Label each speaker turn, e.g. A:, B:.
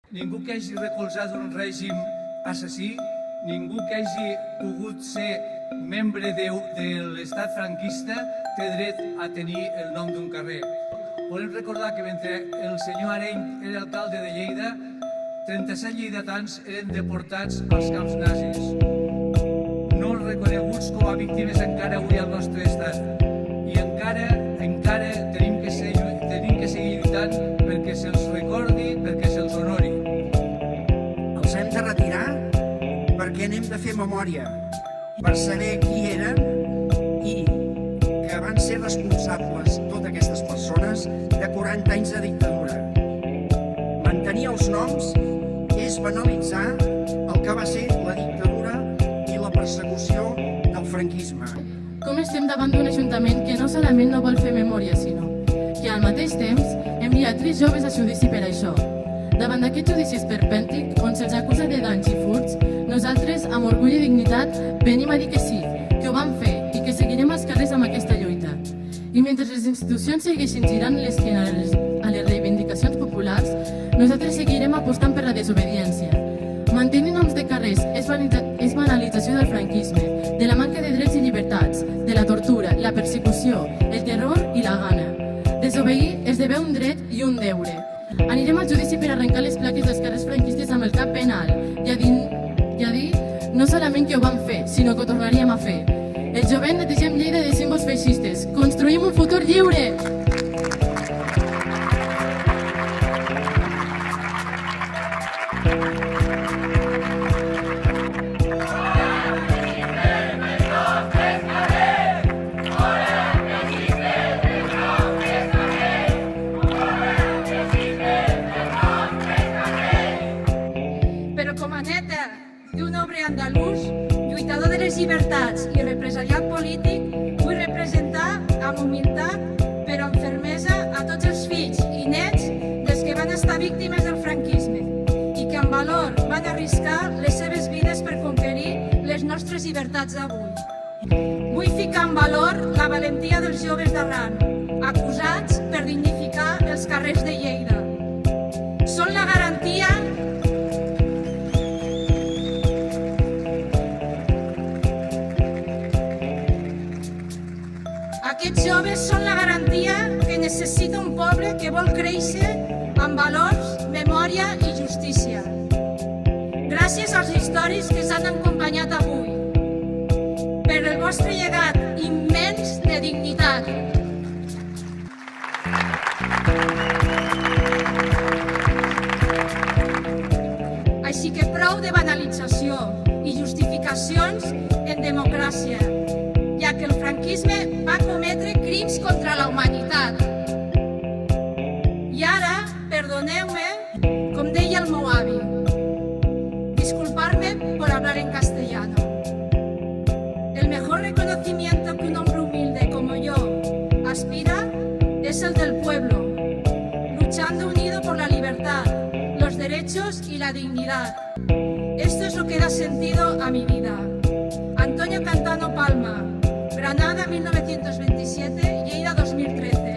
A: Ningú que hagi recolzat un règim assassí, ningú que hagi pogut ser membre de l'estat franquista té dret a tenir el nom d'un carrer. Volem recordar que mentre el senyor Areny era alcalde de Lleida, 37 lleidatans eren deportats als camps nazis, no reconeguts com a víctimes encara avui al nostre estat. I encara tenim que seguir lluitant perquè se'ls recordi, perquè se'ls honori.
B: Els hem de retirar perquè n'hem de fer memòria, per saber qui eren i que van ser responsables totes aquestes persones de 40 anys de dictadura. Mantenir els noms és banalitzar el que va ser la dictadura i la persecució del franquisme.
C: Com estem davant d'un ajuntament que no solament no vol fer memòria, sinó que al mateix temps envia 3 joves a judici per això. Davant d'aquest judici esperpèntic, on se'ls acusa de danys i furts, nosaltres, amb orgull i dignitat, venim a dir que sí, que ho vam fer i que seguirem als carrers amb aquesta lluita. I mentre les institucions segueixin girant l'esquena a les reivindicacions populars, nosaltres seguirem apostant per la desobediència. Mantenir noms de carrers és banalització del franquisme, de la manca de drets i llibertats, de la tortura, la persecució, el terror i la gana. Desobeir esdevé un dret i un deure. Anirem al judici per arrencar les plaques dels carrers franquistes amb el cap ben alt i a dir no solament que ho vam fer, sinó que ho tornaríem a fer. El jovent netegem Lleida de símbols feixistes. Construïm un futur lliure!
D: Però com a neta d'un obrer andalús, lluitador de les llibertats i represaliat polític, vull representar amb humilitat però amb fermesa a tots els fills i nets dels que van estar víctimes del franquisme i que amb valor van arriscar les seves vides per conquerir les nostres llibertats d'avui. Vull ficar en valor la valentia dels joves d'arran, acusats per dignificar els carrers de Lleida. Són la garantia Aquests joves són la garantia que necessita un poble que vol créixer amb valors, memòria i justícia. Gràcies als històrics que s'han acompanyat avui, per el vostre llegat immens de dignitat. Així que prou de banalització i justificacions en democràcia, ja que el franquisme va cometre crims contra la humanitat. I ara, perdoneu-me, com deia el meu avi, disculparme por hablar en castellano. El mejor reconocimiento que un hombre humilde como yo aspira es el del pueblo, luchando unido por la libertad, los derechos y la dignidad. Esto es lo que da sentido a mi vida. Antonio Cantano Palma, Granada 1927, Lleida 2013.